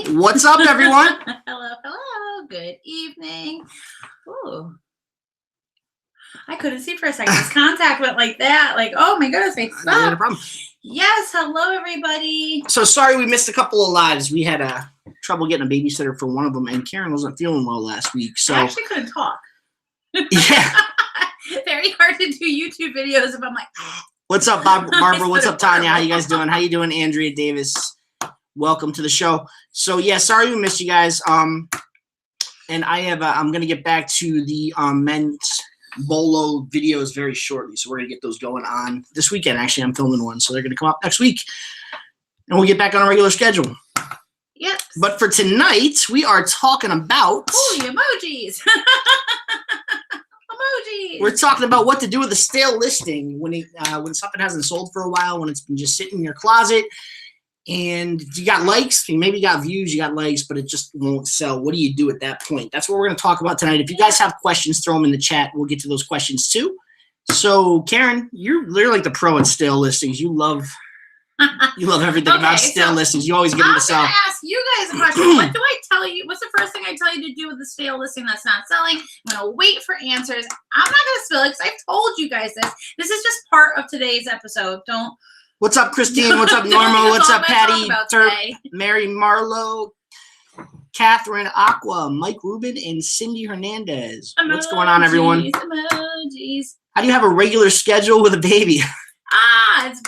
Hey! What's up, everyone? Hello, hello. Good evening. Ooh. I couldn't see for a second. This contact went like that. Like, oh my goodness, I suck. No problem. Yes, hello, everybody. So sorry we missed a couple of lives. We had trouble getting a babysitter for one of them, and Karen wasn't feeling well last week. So I actually couldn't talk. Yeah. Very hard to do YouTube videos if I'm like, what's up, Barbara? What's up, Tanya? How you guys doing? How you doing, Andrea Davis? Welcome to the show. So yeah, sorry we missed you guys. And I have I'm gonna get back to the men's bolo videos very shortly. So we're gonna get those going on this weekend. Actually, I'm filming one, so they're gonna come up next week, and we'll get back on a regular schedule. Yep. But for tonight, we are talking about emojis. Emojis. We're talking about what to do with a stale listing when something hasn't sold for a while, when it's been just sitting in your closet. And you got likes, you maybe got views, you got likes, but it just won't sell. What do you do at that point? That's what we're going to talk about tonight. If you guys have questions, throw them in the chat. We'll get to those questions too. So, Karen, you're like the pro at stale listings. You love everything about stale listings. You always get them to sell. I'm going to ask you guys a question. What do I tell you? What's the first thing I tell you to do with the stale listing that's not selling? I'm going to wait for answers. I'm not going to spill it because I've told you guys this. This is just part of today's episode. Don't. What's up, Christine? What's up, Norma? What's up, Patty? Mary Marlowe, Catherine Aqua, Mike Rubin, and Cindy Hernandez. Emojis, what's going on, everyone? Emojis. How do you have a regular schedule with a baby? It's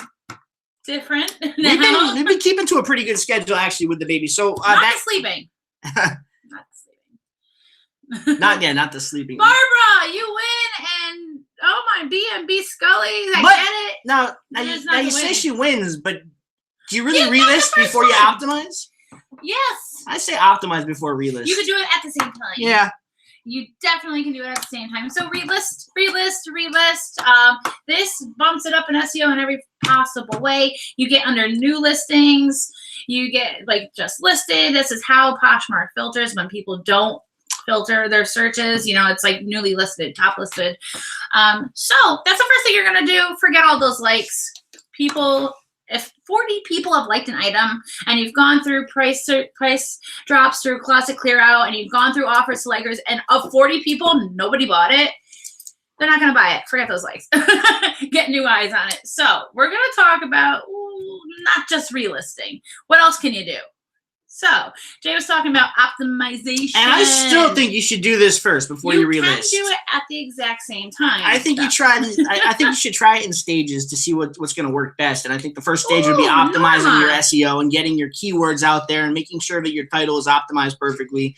different. We've been keeping to a pretty good schedule, actually, with the baby. So not sleeping. Not the sleeping. Barbara, you win, and oh my B&B Scully, get it. Now you say she wins, but do you really relist before you optimize? Yes. I say optimize before relist. You could do it at the same time. Yeah. You definitely can do it at the same time. So relist. This bumps it up in SEO in every possible way. You get under new listings. You get like just listed. This is how Poshmark filters when people don't filter their searches. You know, it's like newly listed, top listed. So that's the first thing you're going to do. Forget all those likes. If 40 people have liked an item and you've gone through price drops through closet clear out and you've gone through offer selectors and of 40 people, nobody bought it, they're not going to buy it. Forget those likes. Get new eyes on it. So we're going to talk about not just relisting. What else can you do? So Jay was talking about optimization. And I still think you should do this first before you relist. You can do it at the exact same time. I think you should try it in stages to see what's going to work best. And I think the first stage would be optimizing your SEO and getting your keywords out there and making sure that your title is optimized perfectly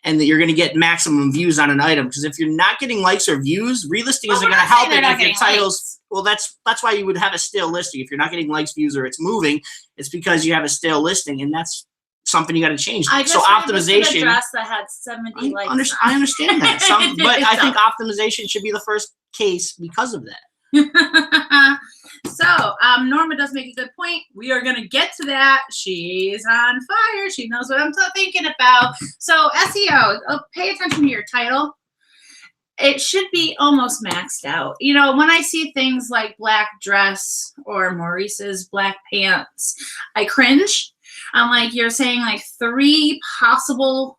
and that you're going to get maximum views on an item. Because if you're not getting likes or views, relisting isn't going to help it if your titles. Well, that's why you would have a stale listing. If you're not getting likes, views, or it's moving, it's because you have a stale listing, and that's something you got to change. So optimization. A dress that had 70 likes. I understand that, but I think optimization should be the first case because of that. So Norma does make a good point. We are going to get to that. She's on fire. She knows what I'm thinking about. So SEO, pay attention to your title. It should be almost maxed out. You know, when I see things like black dress or Maurice's black pants, I cringe. I'm like, you're saying like 3 possible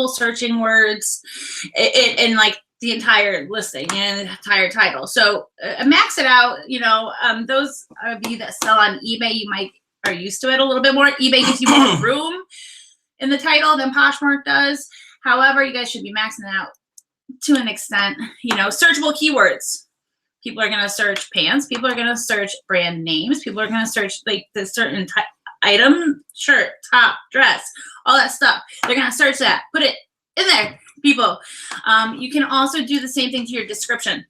searching words in like the entire listing and the entire title. So max it out. You know, those of you that sell on eBay, you might are used to it a little bit more. eBay gives you more room in the title than Poshmark does. However, you guys should be maxing it out to an extent. You know, searchable keywords. People are going to search pants. People are going to search brand names. People are going to search like the certain item, shirt, top, dress, all that stuff. They're going to search that. Put it in there, people. You can also do the same thing to your description.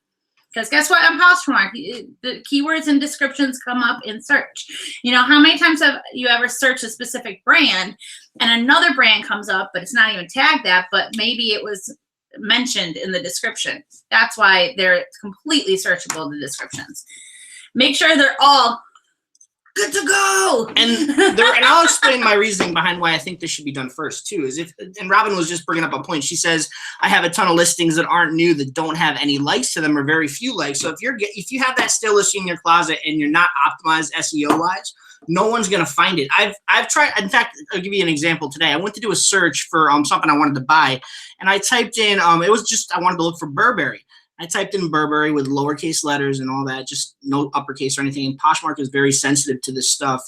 Because guess what? On Poshmark, the keywords and descriptions come up in search. You know, how many times have you ever searched a specific brand and another brand comes up, but it's not even tagged that, but maybe it was mentioned in the description. That's why they're completely searchable, the descriptions. Make sure they're all good to go. And I'll explain my reasoning behind why I think this should be done first too. And Robin was just bringing up a point. She says, I have a ton of listings that aren't new, that don't have any likes to them or very few likes. So if you have that still listing in your closet and you're not optimized SEO wise, no one's gonna find it. I've tried. In fact, I'll give you an example today. I went to do a search for something I wanted to buy, and I typed in it was just I wanted to look for Burberry. I typed in Burberry with lowercase letters and all that, just no uppercase or anything. And Poshmark is very sensitive to this stuff,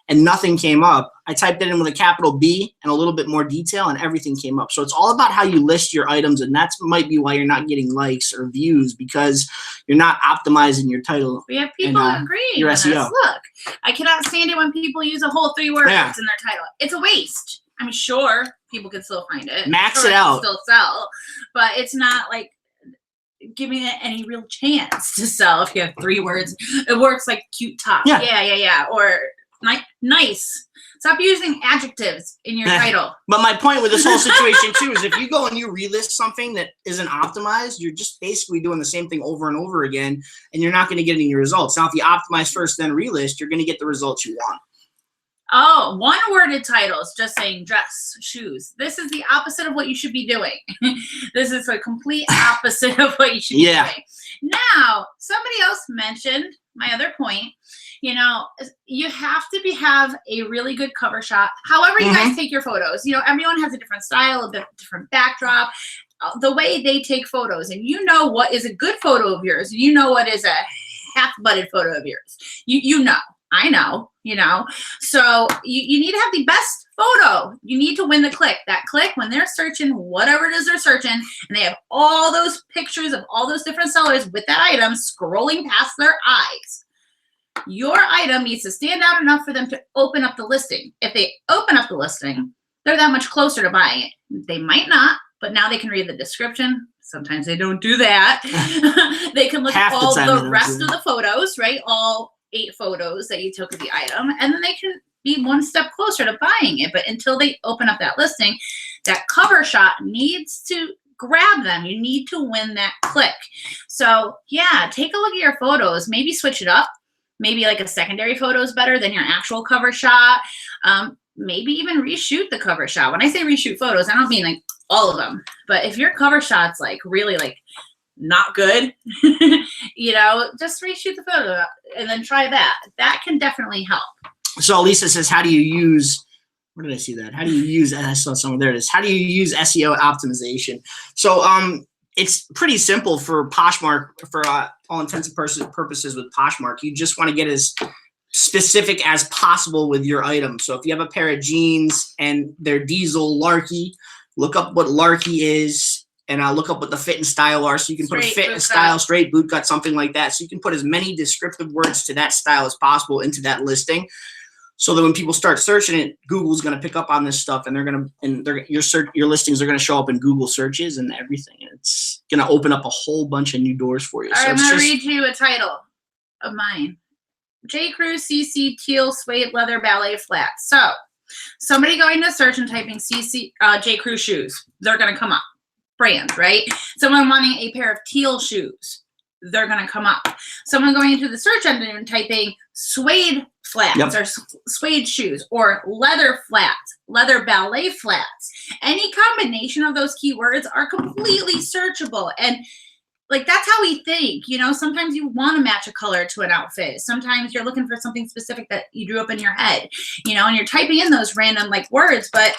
and nothing came up. I typed it in with a capital B and a little bit more detail, and everything came up. So it's all about how you list your items, and that might be why you're not getting likes or views, because you're not optimizing your title. We have people agreeing your with SEO. us. Look, I cannot stand it when people use a whole 3 words Yeah. in their title. It's a waste. I'm sure people can still find it. Max Sure, it out. Still sell, but it's not like giving it any real chance to sell if you have 3 words. It works like cute top. Yeah. Or nice. Stop using adjectives in your title. But my point with this whole situation too is if you go and you relist something that isn't optimized, you're just basically doing the same thing over and over again, and you're not going to get any results. Now, if you optimize first, then relist, you're going to get the results you want. Oh, 1-worded titles, just saying dress, shoes. This is the opposite of what you should be doing. This is a complete opposite of what you should be doing. Now, somebody else mentioned my other point. You know, you have to have a really good cover shot. However you guys take your photos. You know, everyone has a different style, a different backdrop, the way they take photos. And you know what is a good photo of yours. You know what is a half-butted photo of yours. You know. I know, you know. So you need to have the best photo. You need to win the click. That click, when they're searching whatever it is they're searching, and they have all those pictures of all those different sellers with that item scrolling past their eyes, your item needs to stand out enough for them to open up the listing. If they open up the listing, they're that much closer to buying it. They might not, but now they can read the description. Sometimes they don't do that. They can look at all the rest of the photos, right? All 8 photos that you took of the item, and then they can be one step closer to buying it. But until they open up that listing, that cover shot needs to grab them. You need to win that click. So yeah, take a look at your photos. Maybe switch it up. Maybe like a secondary photo is better than your actual cover shot. Maybe even reshoot the cover shot. When I say reshoot photos, I don't mean like all of them. But if your cover shot's like really like not good, you know, just reshoot the photo and then try that. That can definitely help. So Lisa says, how do you use, where did I see that? How do you use, I saw somewhere, there it is. How do you use SEO optimization? So it's pretty simple for Poshmark, for all intents and purposes with Poshmark. You just want to get as specific as possible with your item. So if you have a pair of jeans and they're diesel larky, look up what larky is, and I'll look up what the fit and style are. So you can put a fit and style, straight boot cut, something like that. So you can put as many descriptive words to that style as possible into that listing, so that when people start searching it, Google's going to pick up on this stuff, and your listings are going to show up in Google searches and everything. And it's going to open up a whole bunch of new doors for you. All right, I'm going to read you a title of mine. J. Crew CC Teal Suede Leather Ballet Flats. So somebody going to search and typing CC J. Crew shoes, they're going to come up. Brand, right? Someone wanting a pair of teal shoes, they're going to come up. Someone going into the search engine and typing suede flats or suede shoes, or leather flats, leather ballet flats. Any combination of those keywords are completely searchable. And like, that's how we think, you know. Sometimes you want to match a color to an outfit. Sometimes you're looking for something specific that you drew up in your head, you know, and you're typing in those random like words, but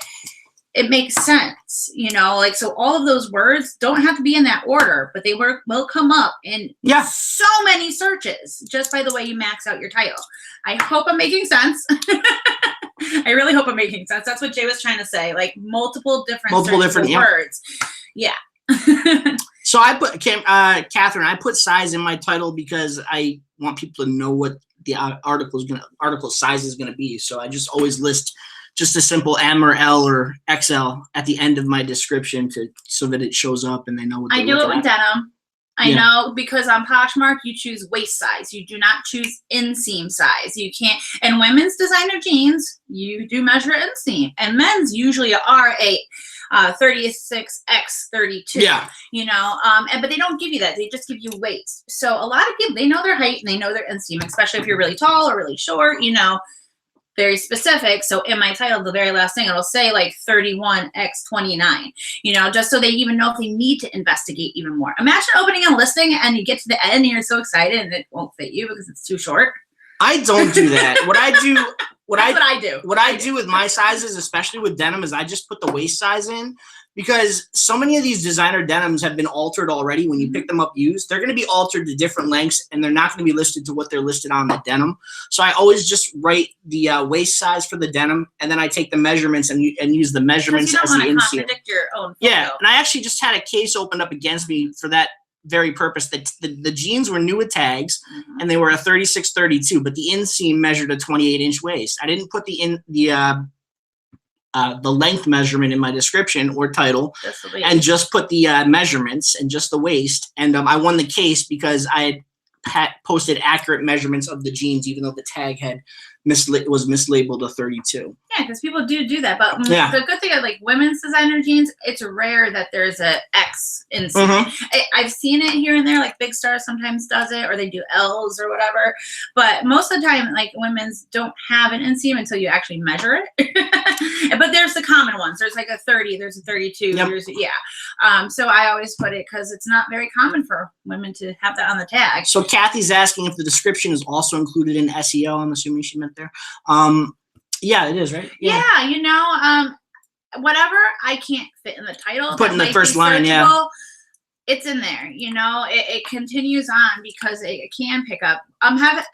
it makes sense, you know, like, so all of those words don't have to be in that order, but they will come up in so many searches just by the way you max out your title. I hope I'm making sense. I really hope I'm making sense. That's what Jay was trying to say, like multiple different words. Yeah. So I put, Catherine, I put size in my title because I want people to know what the article size is going to be. So I just always list just a simple M or L or XL at the end of my description so that it shows up and they know what I do it with denim. I know, because on Poshmark you choose waist size. You do not choose inseam size. You can't. And women's designer jeans, you do measure inseam, and men's usually are a 36x32. Yeah. You know, but they don't give you that. They just give you waist. So a lot of people, they know their height and they know their inseam, especially if you're really tall or really short, you know. Very specific. So in my title, the very last thing, it'll say like 31x29, you know, just so they even know if they need to investigate even more. Imagine opening a listing and you get to the end and you're so excited and it won't fit you because it's too short. I don't do that. What I do, do. What I do with my sizes, especially with denim, is I just put the waist size in, because so many of these designer denims have been altered already. When you pick them up used, they're going to be altered to different lengths, and they're not going to be listed to what they're listed on the denim. So I always just write the waist size for the denim, and then I take the measurements and use the measurements as the inseam. Contradict your own photo. Yeah, and I actually just had a case opened up against me for that very purpose. That the jeans were new with tags, and they were a 36-32, but the inseam measured a 28-inch waist. I didn't put the length measurement in my description or title, and just put the measurements and just the waist. And I won the case because I had posted accurate measurements of the jeans, even though the tag had was mislabeled a 32. Yeah, because people do that. But the good thing is, like, women's designer jeans, it's rare that there's a X in. I've seen it here and there, like Big Star sometimes does it, or they do L's or whatever. But most of the time, like, women's don't have an inseam until you actually measure it. But there's the common ones. There's like a 30, there's a 32. There's so I always put it because it's not very common for women to have that on the tag. So Kathy's asking if the description is also included in SEO. I'm assuming she meant there. Yeah, it is, right? Yeah, whatever I can't fit in the title, put in the first line, it's in there. It continues on because it can pick up.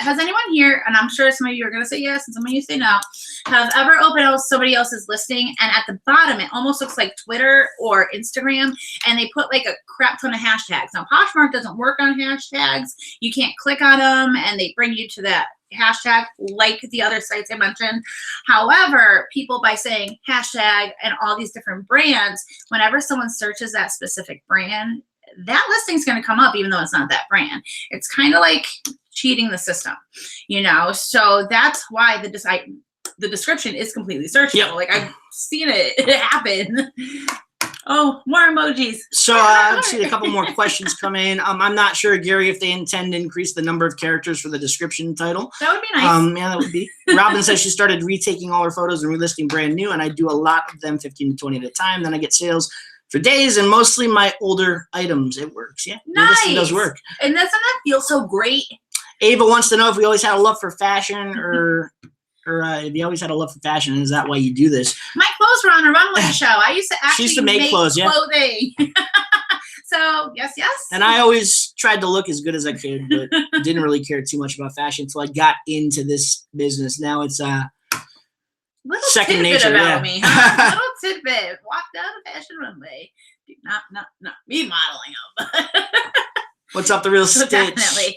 Has anyone here, and I'm sure some of you are going to say yes and some of you say no, have ever opened somebody else's listing, and at the bottom it almost looks like Twitter or Instagram, and they put like a crap ton of hashtags. Now Poshmark doesn't work on hashtags. You can't click on them and they bring you to that hashtag like the other sites I mentioned. However, people, by saying hashtag and all these different brands, whenever someone searches that specific brand, that listing's going to come up even though it's not that brand. It's kind of like cheating the system, so that's why the description is completely searchable. Like, I've seen it happen. Oh, more emojis. So I've seen a couple more questions come in. I'm not sure, Gary, if they intend to increase the number of characters for the description title. That would be nice. Yeah, that would be. Robin says she started retaking all her photos and relisting brand new, and I do a lot of them, 15 to 20 at a time. Then I get sales for days, and mostly my older items. It works. Yeah, nice. It does work. And doesn't that feel so great? Ava wants to know if we always had a love for fashion, or if you always had a love for fashion, and is that why you do this? My clothes were on a runway show. I used to actually make clothes, clothing. So, yes. And I always tried to look as good as I could, but didn't really care too much about fashion until I got into this business. Now it's little second tidbit nature. About me, huh? Little tidbit. Walk down a fashion runway. Not me modeling them. What's up, the real Stitch? Definitely.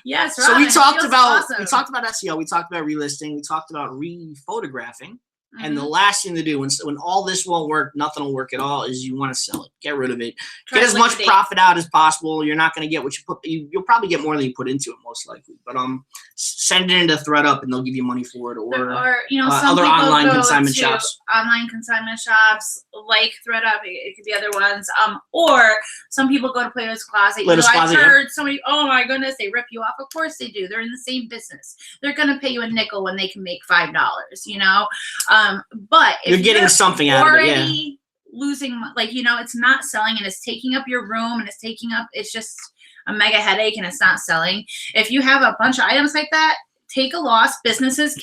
Yes, Robin, so we talked about awesome. SEO, we talked about relisting, we talked about re-photographing. And the last thing to do when all this won't work, nothing will work at all, is you want to sell it. Get rid of it. Get as much profit out as possible. You're not going to get what you put. You'll probably get more than you put into it, most likely. But send it into ThredUp and they'll give you money for it, or some other online consignment shops. Online consignment shops like ThredUp. It could be other ones. Or some people go to Plato's Closet. I've heard somebody, oh my goodness, they rip you off. Of course they do. They're in the same business. They're going to pay you a nickel when they can make $5. But if you're getting something out of it, losing, it's not selling and it's taking up your room and it's just a mega headache and it's not selling. If you have a bunch of items like that, take a loss. Businesses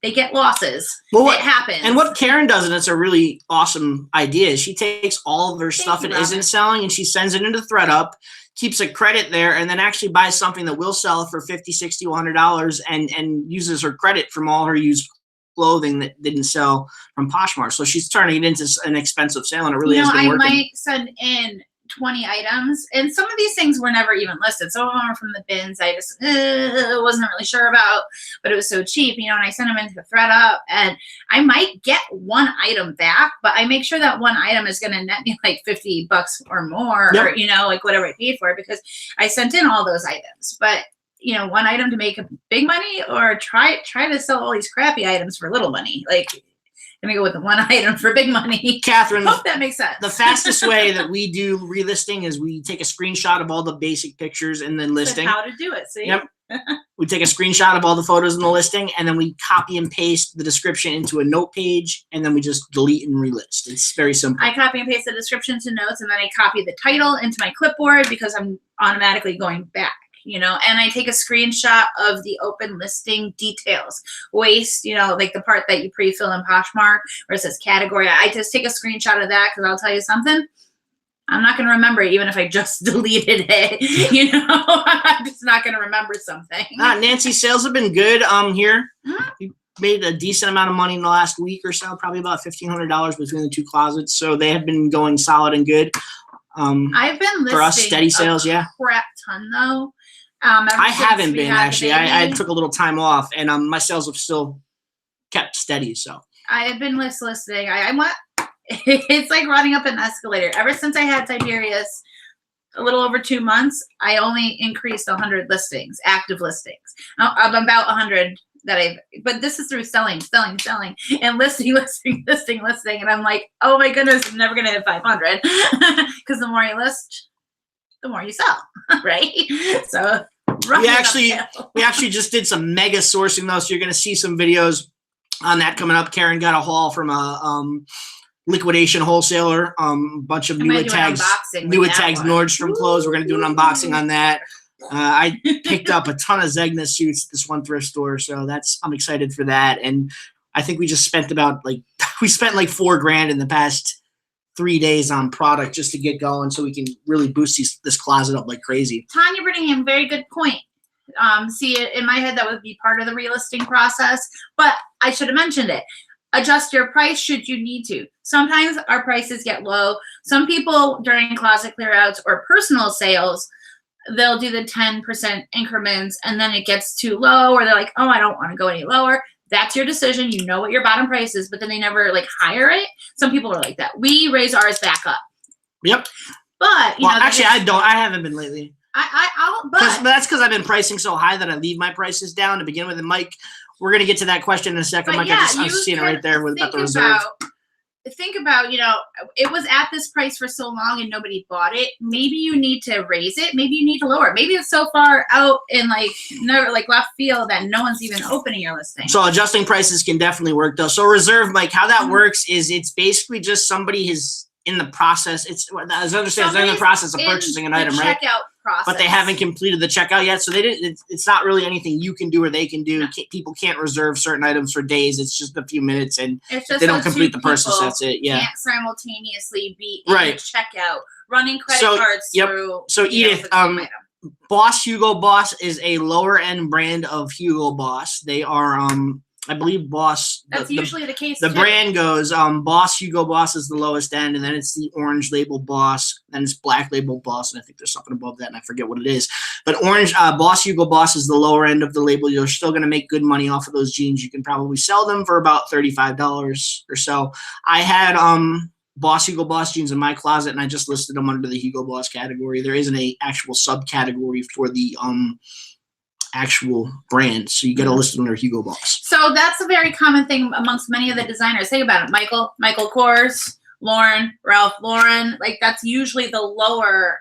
they get losses. Well, it happens. And what Karen does, and it's a really awesome idea, is she takes all of her stuff that isn't selling and she sends it into ThredUp, keeps a credit there, and then actually buys something that will sell for $50, $60, $100 and uses her credit from all her used clothing that didn't sell from Poshmark. So she's turning it into an expensive sale, and it really has been working. I might send in 20 items, and some of these things were never even listed. Some of them are from the bins I just wasn't really sure about, but it was so cheap, and I sent them into the ThredUp, and I might get one item back, but I make sure that one item is going to net me like $50 or more, or like whatever I paid for it, because I sent in all those items. But one item to make big money, or try to sell all these crappy items for little money. Like, let me go with the one item for big money. Catherine, hope that makes sense. The fastest way that we do relisting is we take a screenshot of all the basic pictures and then listing. How to do it, see? Yep. We take a screenshot of all the photos in the listing, and then we copy and paste the description into a note page, and then we just delete and relist. It's very simple. I copy and paste the description to notes, and then I copy the title into my clipboard because I'm automatically going back. you know, and I take a screenshot of the open listing details. Waist, you know, like the part that you pre-fill in Poshmark where it says category. I just take a screenshot of that because I'll tell you something. I'm not going to remember it, even if I just deleted it. You know, I'm just not going to remember something. Nancy, sales have been good here. Mm-hmm. We made a decent amount of money in the last week or so, probably about $1,500 between the two closets. So they have been going solid and good. I've been listing for us, steady sales, a crap ton, though. I haven't been, actually. I took a little time off, and my sales have still kept steady. So I have been listing. I want. It's like running up an escalator. Ever since I had Tiberius, a little over 2 months, I only increased 100 listings, active listings. I'm about 100 but this is through selling, and listing. And I'm like, oh my goodness, I'm never going to hit 500. Because the more you list, the more you sell, right? So we actually just did some mega sourcing, though. So you're going to see some videos on that coming up. Karen got a haul from a liquidation wholesaler, bunch of new tags Nordstrom clothes. We're gonna do an unboxing on that. I picked up a ton of Zegna suits at this one thrift store, so I'm excited for that. And I think we just spent like $4,000 in the past 3 days on product just to get going, so we can really boost this closet up like crazy. Tanya Brittingham, very good point. See, in my head that would be part of the relisting process, but I should have mentioned it. Adjust your price should you need to. Sometimes our prices get low. Some people during closet clearouts or personal sales, they'll do the 10% increments and then it gets too low, or they're like, oh, I don't want to go any lower. That's your decision. You know what your bottom price is, but then they never like hire it. Some people are like that. We raise ours back up. Yep. But actually, I haven't been lately. But that's because I've been pricing so high that I leave my prices down to begin with. And Mike, we're going to get to that question in a second. Mike, I'm seeing it right there about the reserve. Think about, it was at this price for so long and nobody bought it. Maybe you need to raise it. Maybe you need to lower it. Maybe it's so far out in left field that no one's even opening your listing. So adjusting prices can definitely work, though. So reserve, Mike, how that works is it's basically just somebody is in the process. As I understand, they're in the process of purchasing an item, right? Checkout process. But they haven't completed the checkout yet, so they didn't. It's not really anything you can do or they can do. No. People can't reserve certain items for days. It's just a few minutes, and they don't complete the purchase. That's it. Yeah. Can't simultaneously be in checkout, running credit cards through. So Edith, Hugo Boss is a lower end brand of Hugo Boss. They are I believe Boss. That's usually the case. The brand goes Boss Hugo Boss is the lowest end, and then it's the orange label Boss, then it's black label Boss, and I think there's something above that, and I forget what it is. But Boss Hugo Boss is the lower end of the label. You're still going to make good money off of those jeans. You can probably sell them for about $35 or so. I had Boss Hugo Boss jeans in my closet, and I just listed them under the Hugo Boss category. There isn't a actual subcategory for the actual brand, so you got to list it under Hugo Boss. So that's a very common thing amongst many of the designers. Think about it, Michael Kors, Lauren, Ralph Lauren. Like that's usually the lower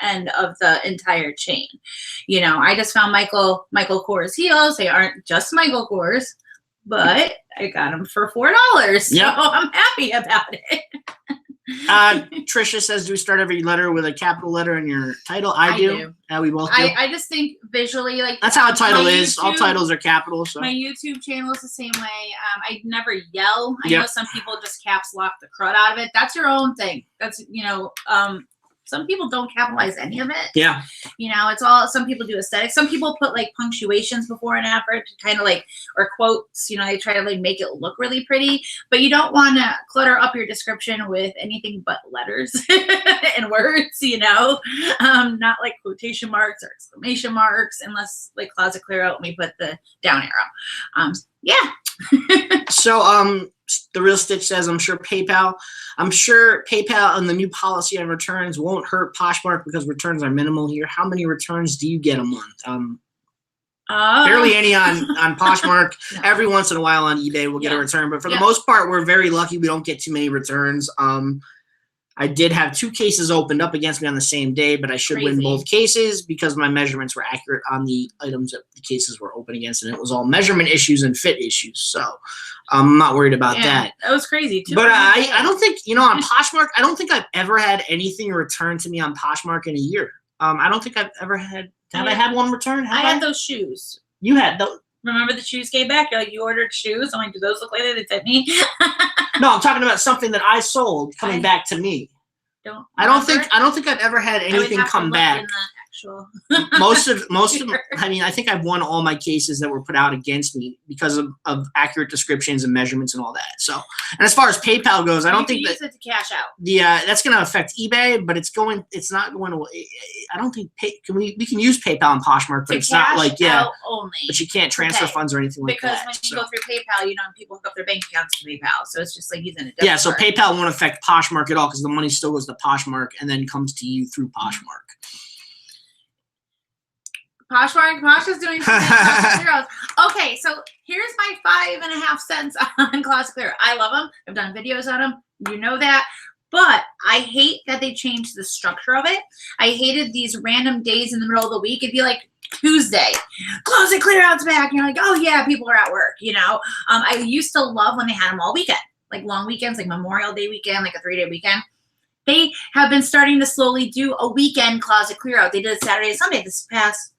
end of the entire chain. I just found Michael Kors heels. They aren't just Michael Kors, but I got them for $4. So I'm happy about it. Trisha says, do we start every letter with a capital letter in your title? I do. Yeah, we both do. I just think visually, that's how a title is. All titles are capital. So my YouTube channel is the same way. I never yell. I know some people just caps lock the crud out of it. That's your own thing. That's some people don't capitalize any of it. Yeah. It's all, some people do aesthetics. Some people put like punctuations before and after to kind of or quotes, they try to make it look really pretty, but you don't want to clutter up your description with anything but letters and words, not like quotation marks or exclamation marks, unless like closet clear out and we put the down arrow. So, the Real Stitch says, I'm sure PayPal and the new policy on returns won't hurt Poshmark because returns are minimal here. How many returns do you get a month? Barely any on Poshmark. No. Every once in a while on eBay we'll get a return, but for the most part, we're very lucky. We don't get too many returns. I did have 2 cases opened up against me on the same day, but I should win both cases because my measurements were accurate on the items that the cases were open against, and it was all measurement issues and fit issues. So I'm not worried about that. That was crazy too. But I don't think, on Poshmark, I don't think I've ever had anything returned to me on Poshmark in a year. I don't think I've ever had. Have I had one return? I had those shoes. You had those. Remember the shoes came back? You're like, you ordered shoes? I'm like, do those look like they fit me? No, I'm talking about something that I sold coming back to me. I don't think I've ever had anything come back. most of I mean, I think I've won all my cases that were put out against me because of accurate descriptions and measurements and all that. So, and as far as PayPal goes, I don't think use it to cash out. That's going to affect eBay, but it's not going to. I don't think we can use PayPal and Poshmark, but it's not like only. But you can't transfer funds or anything like that. Because when you go through PayPal, people hook up their bank accounts to PayPal, so it's just like using a debit card. So PayPal won't affect Poshmark at all because the money still goes to Poshmark and then comes to you through Poshmark. Posh is doing something. Okay, so here's my 5.5 cents on Closet Clear. I love them. I've done videos on them. You know that. But I hate that they changed the structure of it. I hated these random days in the middle of the week. It'd be like Tuesday, Closet Clear out's back. And you're like, oh yeah, people are at work, I used to love when they had them all weekend, like long weekends, like Memorial Day weekend, like a 3-day weekend. They have been starting to slowly do a weekend Closet Clear out. They did it Saturday and Sunday this past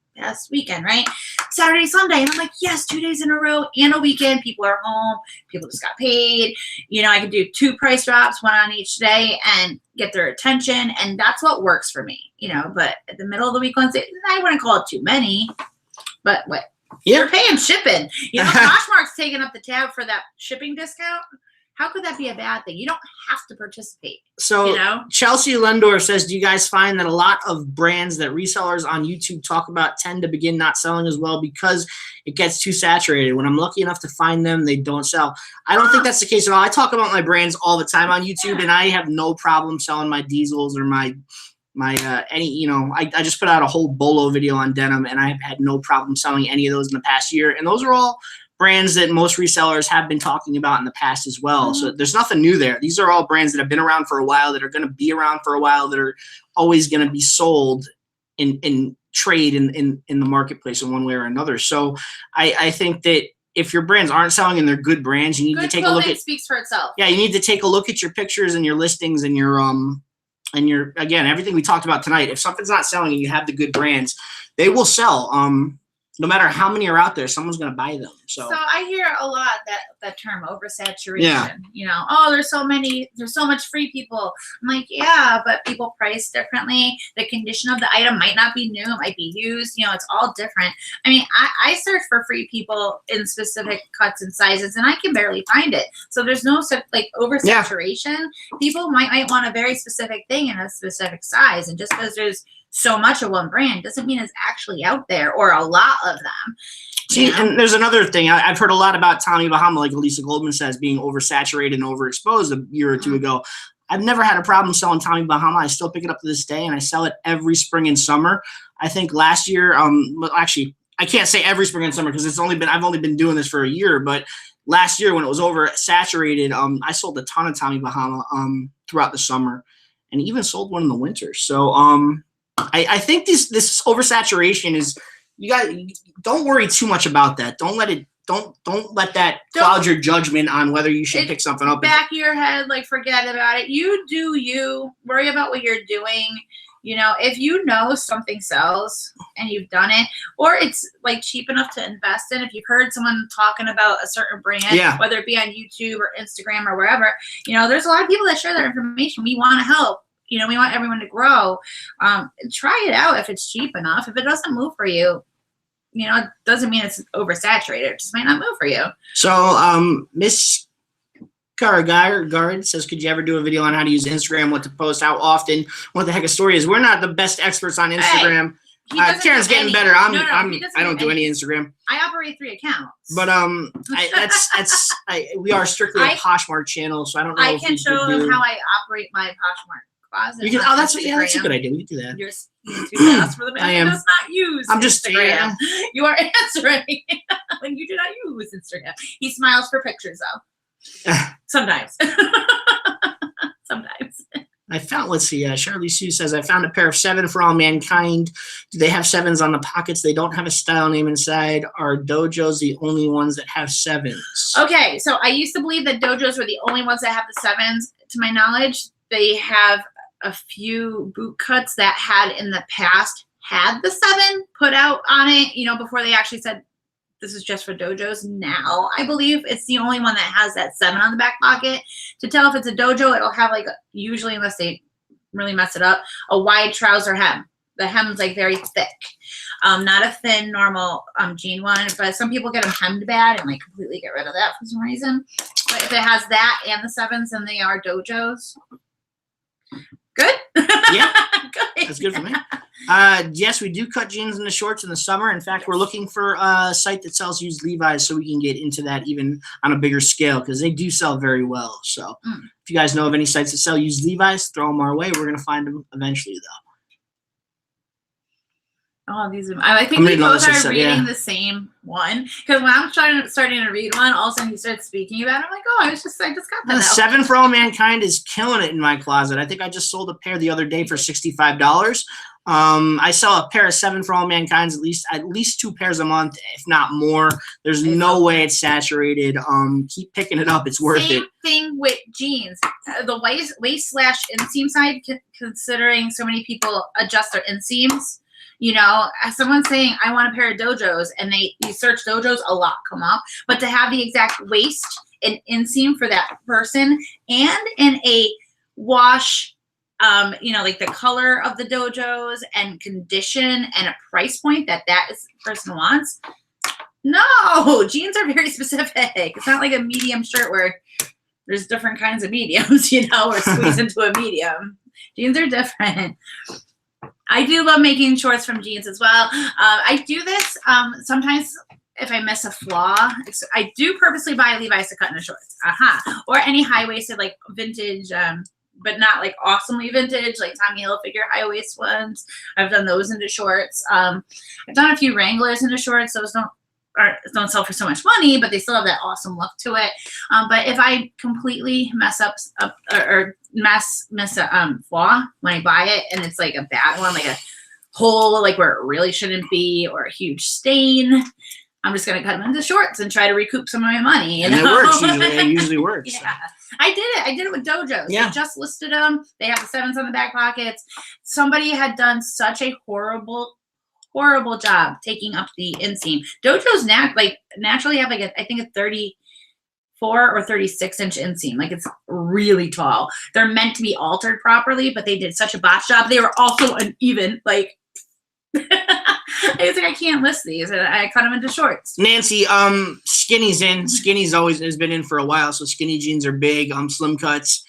weekend, right? Saturday, Sunday. And I'm like, yes, 2 days in a row and a weekend. People are home. People just got paid. I could do 2 price drops, 1 on each day, and get their attention. And that's what works for me, But at the middle of the week, I wouldn't call it too many. But what? Yeah. You're paying shipping. Poshmark's taking up the tab for that shipping discount. How could that be a bad thing? You don't have to participate. So Chelsea Lendor says, do you guys find that a lot of brands that resellers on YouTube talk about tend to begin not selling as well because it gets too saturated? When I'm lucky enough to find them, they don't sell. I don't think that's the case at all. I talk about my brands all the time on YouTube, and I have no problem selling my diesels or my I just put out a whole bolo video on denim, and I've had no problem selling any of those in the past year. And those are all brands that most resellers have been talking about in the past as well. So there's nothing new there. These are all brands that have been around for a while, that are going to be around for a while, that are always going to be sold in trade in the marketplace in one way or another. So I think that if your brands aren't selling and they're good brands, you need to take a look at. Speaks for itself. Yeah, you need to take a look at your pictures and your listings and your again, everything we talked about tonight. If something's not selling and you have the good brands, they will sell. No matter how many are out there, someone's going to buy them. So I hear a lot that term oversaturation. Yeah. There's so much free people. I'm like, yeah, but people price differently. The condition of the item might not be new. It might be used. It's all different. I mean, I search for free people in specific cuts and sizes, and I can barely find it. So there's no such oversaturation. Yeah. People might want a very specific thing in a specific size, and just because there's so much of one brand doesn't mean it's actually out there, or a lot of them. See, and there's another thing. I've heard a lot about Tommy Bahama, like Elisa Goldman says, being oversaturated and overexposed a year or two ago. I've never had a problem selling Tommy Bahama. I still pick it up to this day, and I sell it every spring and summer. I think last year, actually, I can't say every spring and summer because I've only been doing this for a year, but last year when it was oversaturated, I sold a ton of Tommy Bahama throughout the summer, and even sold one in the winter. So I think this oversaturation is, you guys don't worry too much about that. Don't let that cloud your judgment on whether you should pick something up. Back of your head, forget about it. You do you. Worry about what you're doing. If something sells and you've done it, or it's cheap enough to invest in, if you've heard someone talking about a certain brand, whether it be on YouTube or Instagram or wherever, there's a lot of people that share their information. We want to help. We want everyone to grow. Try it out if it's cheap enough. If it doesn't move for you, it doesn't mean it's oversaturated. It just might not move for you. So Miss Gargard says, could you ever do a video on how to use Instagram, what to post, how often, what the heck a story is? We're not the best experts on Instagram. Karen's getting better. I don't do any Instagram. I operate 3 accounts. But we are strictly a Poshmark channel, so I don't know. I can show them how I operate my Poshmark Closet. You can, that's a good idea. We can do that. You're too fast for the man who does not use Instagram. You are answering when you do not use Instagram. He smiles for pictures though. Sometimes. Sometimes. I found, let's see, Shirley Sue says, I found a pair of 7 for all mankind. Do they have 7s on the pockets? They don't have a style name inside. Are dojos the only ones that have 7s? Okay, so I used to believe that dojos were the only ones that have the 7s. To my knowledge, they have a few boot cuts that had in the past had the 7 put out on it, you know, before they actually said this is just for dojos. Now I believe it's the only one that has that 7 on the back pocket. To tell if it's a dojo, it'll have like usually, unless they really mess it up, a wide trouser hem. The hem's like very thick, not a thin normal jean one, but some people get them hemmed bad and like completely get rid of that for some reason. But if it has that and the 7s, then they are dojos. Good? Yeah. Good. That's good for me. Yes, we do cut jeans into shorts in the summer. In fact, we're looking for a site that sells used Levi's so we can get into that even on a bigger scale because they do sell very well. So if you guys know of any sites that sell used Levi's, throw them our way. We're going to find them eventually, though. Oh, these are, I think we both are reading the same one. Because when I'm starting to read one, all of a sudden you start speaking about it. I'm like, oh, I just got that. 7 for All Mankind is killing it in my closet. I think I just sold a pair the other day for $65. I sell a pair of 7 for All Mankind's at least 2 pairs a month, if not more. There's no way it's saturated. Keep picking it up. It's worth it. Same thing with jeans. The waist slash inseam side, considering so many people adjust their inseams. You know, as someone's saying, I want a pair of dojos, and you search dojos, a lot come up. But to have the exact waist and inseam for that person, and in a wash, you know, like the color of the dojos and condition and a price point that person wants. No, jeans are very specific. It's not like a medium shirt where there's different kinds of mediums, you know, or squeeze into a medium. Jeans are different. I do love making shorts from jeans as well. I do this sometimes if I miss a flaw. I do purposely buy Levi's to cut into shorts. Or any high-waisted, like vintage, but not like awesomely vintage, like Tommy Hilfiger high-waist ones. I've done those into shorts. I've done a few Wranglers into shorts. Those don't sell for so much money, but they still have that awesome look to it. But if I completely mess up or miss a flaw when I buy it, and it's like a bad one, like a hole like where it really shouldn't be, or a huge stain, I'm just gonna cut them into shorts and try to recoup some of my money. And it works usually. It usually works. Yeah, I did it with dojos. Yeah. They just listed them. They have the 7s on the back pockets. Somebody had done such a horrible job taking up the inseam. Dojos naturally have like I think a 34 or 36-inch inseam. Like it's really tall. They're meant to be altered properly, but they did such a botch job. They were also uneven. Like I was like, I can't list these, and I cut them into shorts. Nancy, skinny's in. Skinny's always has been in for a while, so skinny jeans are big. Slim cuts,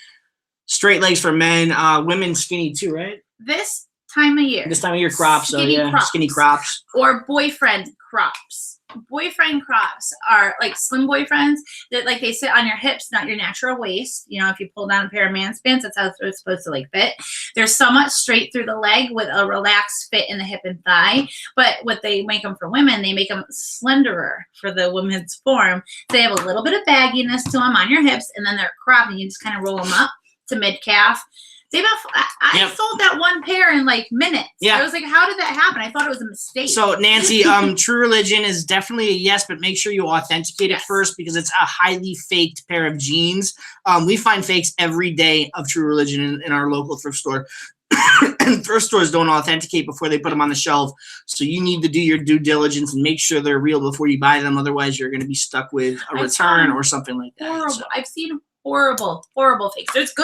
straight legs for men. Women skinny too, right? This time of year crops. Skinny crops or boyfriend crops. Boyfriend crops are like slim boyfriends that like they sit on your hips, not your natural waist. You know, if you pull down a pair of man's pants, that's how it's supposed to like fit. They're somewhat straight through the leg with a relaxed fit in the hip and thigh. But what they make them for women, they make them slenderer for the women's form. So they have a little bit of bagginess to them on your hips, and then they're cropped, and you just kind of roll them up to mid calf. I sold that one pair in like minutes. Yeah. I was like, how did that happen? I thought it was a mistake. So Nancy, True Religion is definitely a yes, but make sure you authenticate it first, because it's a highly faked pair of jeans. We find fakes every day of True Religion in our local thrift store. And thrift stores don't authenticate before they put them on the shelf. So you need to do your due diligence and make sure they're real before you buy them. Otherwise, you're going to be stuck with a return or something like that. So. I've seen horrible fakes.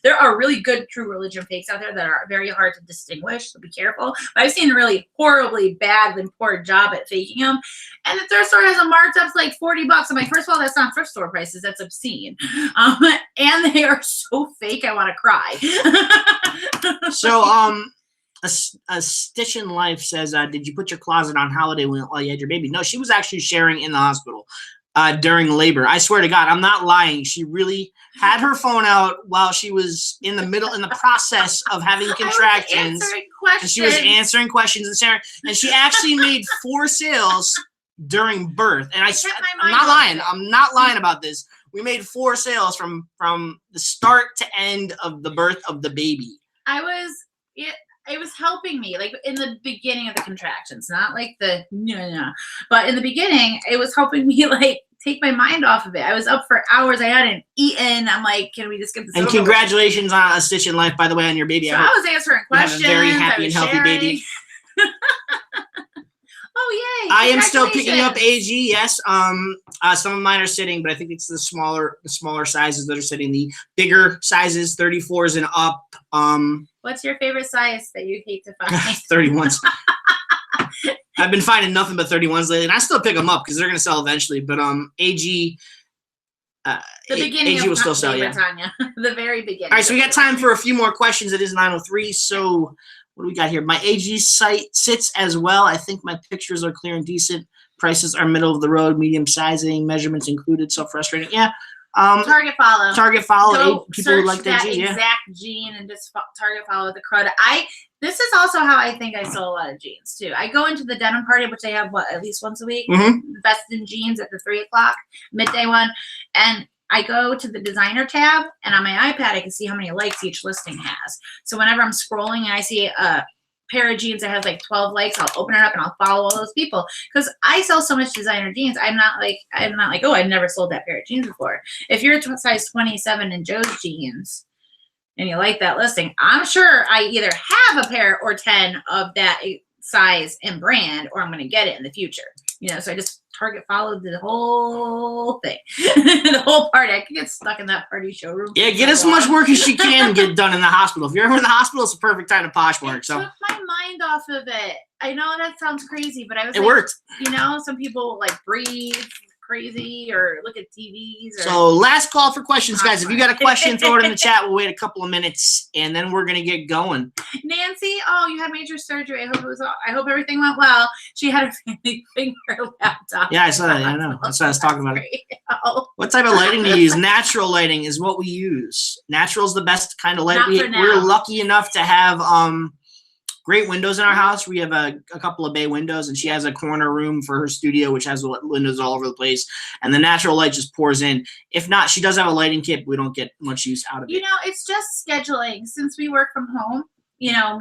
There are really good True Religion fakes out there that are very hard to distinguish, so be careful. But I've seen a really horribly bad and poor job at faking them, and the thrift store has them marked up to like $40. I'm like, first of all, that's not thrift store prices, that's obscene. And they are so fake, I want to cry. So a Stitch in Life says, did you put your closet on holiday while you had your baby? No, she was actually sharing in the hospital during labor. I swear to God, I'm not lying. She really had her phone out while she was in the process of having contractions. And she was answering questions and sharing. And she actually made 4 sales during birth. And I'm not lying. I'm not lying about this. We made 4 sales from the start to end of the birth of the baby. It was helping me, like in the beginning of the contractions, not like but in the beginning, it was helping me like take my mind off of it. I was up for hours. I hadn't eaten. I'm like, can we just get this And over congratulations on a stitch in life, by the way, on your baby. with? So I was answering questions. You have a very happy and healthy baby. Oh, yay. I am still picking up AG, yes. Some of mine are sitting, but I think it's the smaller sizes that are sitting. The bigger sizes, 34s and up. What's your favorite size that you hate to find? 31s. I've been finding nothing but 31s lately, and I still pick them up because they're going to sell eventually. But AG, the beginning AG of will still sell, yeah. Tanya. The very beginning. All right, so we got time for a few more questions. It is 9:03, so what do we got here? My AG site sits as well. I think my pictures are clear and decent. Prices are middle of the road, medium sizing, measurements included. So frustrating, yeah. Target follow. Target follow. Go people would like that jean, yeah. exact jean and just target follow the crud. This is also how I think I sell a lot of jeans too. I go into the denim party, which they have at least once a week. Best in jeans at the 3 o'clock midday one, and I go to the designer tab, and on my iPad I can see how many likes each listing has. So whenever I'm scrolling and I see a pair of jeans that has like 12 likes, I'll open it up and I'll follow all those people because I sell so much designer jeans. I'm not like, oh, I've never sold that pair of jeans before. If you're a size 27 in Joe's jeans and you like that listing, I'm sure I either have a pair or 10 of that size and brand, or I'm going to get it in the future. You know, so I just target followed the whole thing, the whole party. I could get stuck in that party showroom. Yeah, get as much work as you can get done in the hospital. If you're ever in the hospital, it's a perfect time to Poshmark. So took my mind off of it. I know that sounds crazy, but I was. It worked. You know, some people like breathe crazy or look at TVs. Or so last call for questions, guys. If you got a question, throw it in the chat. We'll wait a couple of minutes, and then we're gonna get going. Nancy, oh, you had major surgery. I hope everything went well. She had a family finger laptop. Yeah, I saw that. I know. That's what I was talking about. Oh. What type of lighting do you use? Natural lighting is what we use. Natural is the best kind of light. We're lucky enough to have great windows in our house. We have a couple of bay windows, and she has a corner room for her studio, which has windows all over the place. And the natural light just pours in. If not, she does have a lighting kit, but we don't get much use out of it. You know, it's just scheduling. Since we work from home, you know,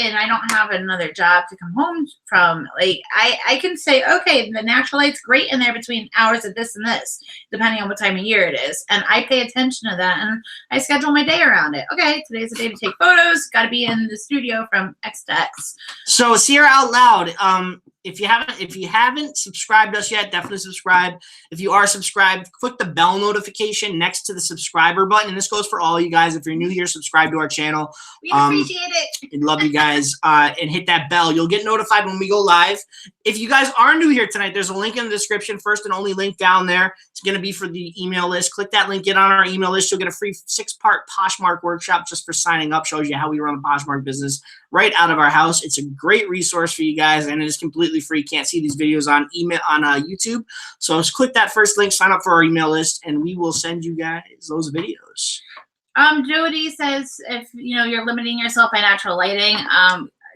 and I don't have another job to come home from. Like, I can say, okay, the natural light's great in there between hours of this and this, depending on what time of year it is. And I pay attention to that, and I schedule my day around it. Okay, today's the day to take photos. Got to be in the studio from X to X. So, Sierra Out Loud, if you haven't subscribed us yet, definitely subscribe. If you are subscribed, click the bell notification next to the subscriber button. And this goes for all you guys. If you're new here, subscribe to our channel. We appreciate it. We love you guys. And hit that bell. You'll get notified when we go live. If you guys are new here tonight, there's a link in the description. First and only link down there. It's going to be for the email list. Click that link, get on our email list. You'll get a free 6-part Poshmark workshop just for signing up. Shows you how we run a Poshmark business right out of our house. It's a great resource for you guys, and it is completely free. You can't see these videos on YouTube. So just click that first link, sign up for our email list, and we will send you guys those videos. Jody says if you're limiting yourself by natural lighting,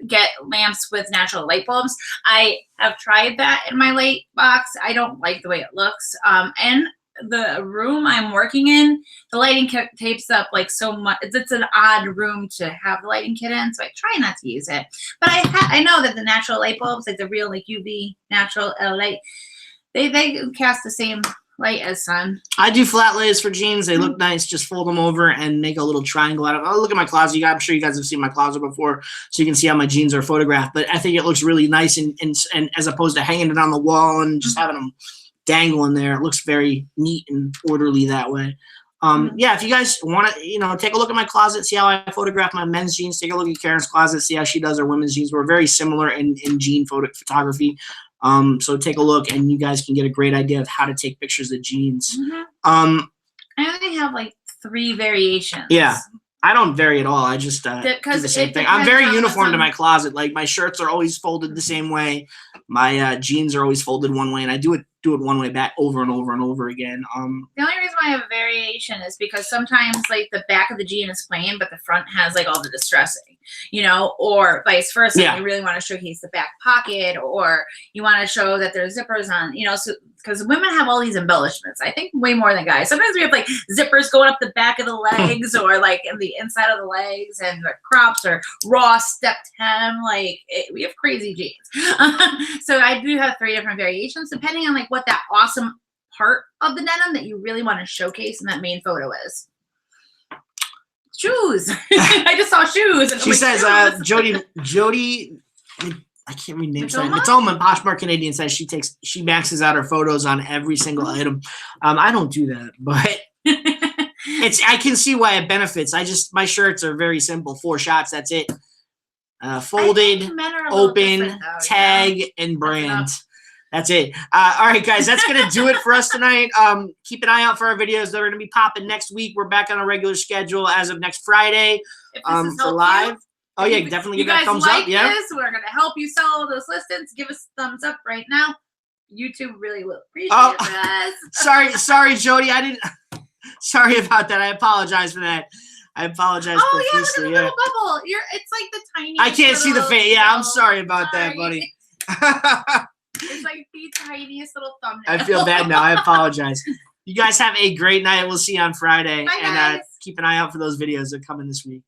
get lamps with natural light bulbs. I have tried that in my light box. I don't like the way it looks. And the room I'm working in, the lighting kit tapes up like so much. It's an odd room to have the lighting kit in, so I try not to use it. But I know that the natural light bulbs, like the real like UV natural light, they cast the same light as sun. I do flat lays for jeans. They look nice. Just fold them over and make a little triangle out of it. Oh, look at my closet. I'm sure you guys have seen my closet before, so you can see how my jeans are photographed. But I think it looks really nice, and as opposed to hanging it on the wall and just having them dangling there, it looks very neat and orderly that way. Yeah, if you guys want to, take a look at my closet, see how I photograph my men's jeans. Take a look at Karen's closet, see how she does her women's jeans. We're very similar in jean photography. So take a look, and you guys can get a great idea of how to take pictures of jeans. I only have like 3 variations. Yeah. I don't vary at all. I just do the same thing. I'm very uniform to my closet. Like, my shirts are always folded the same way. My jeans are always folded one way, and I do it one way back over and over and over again. The only reason why I have a variation is because sometimes like the back of the jean is plain, but the front has like all the distressing, or vice versa. Yeah. You really want to showcase the back pocket, or you want to show that there's zippers on, so because women have all these embellishments, I think way more than guys. Sometimes we have like zippers going up the back of the legs or like in the inside of the legs, and the crops or raw stepped hem. We have crazy jeans. So I do have 3 different variations depending on like what that awesome part of the denim that you really want to showcase in that main photo is? Shoes. I just saw shoes. And She says, Jody, I can't read names. Matoma, Poshmark Canadian says she maxes out her photos on every single item. I don't do that, but I can see why it benefits. My shirts are very simple. 4 shots, that's it. Folded, open, tag, and brand. That's it. All right, guys, that's going to do it for us tonight. Keep an eye out for our videos. They're going to be popping next week. We're back on a regular schedule as of next Friday for live. Oh, yeah, definitely give that thumbs up. Yeah. We're going to help you sell all those listings. Give us a thumbs up right now. YouTube really will appreciate it. Sorry, Jody. Sorry about that. I apologize for that. I apologize profusely. Look at the little bubble. It's like the tiniest. I can't see the face. Yeah, I'm sorry about that, buddy. It's like the tiniest little thumbnail. I feel bad now. I apologize. You guys have a great night. We'll see you on Friday. Bye, and keep an eye out for those videos that are coming this week.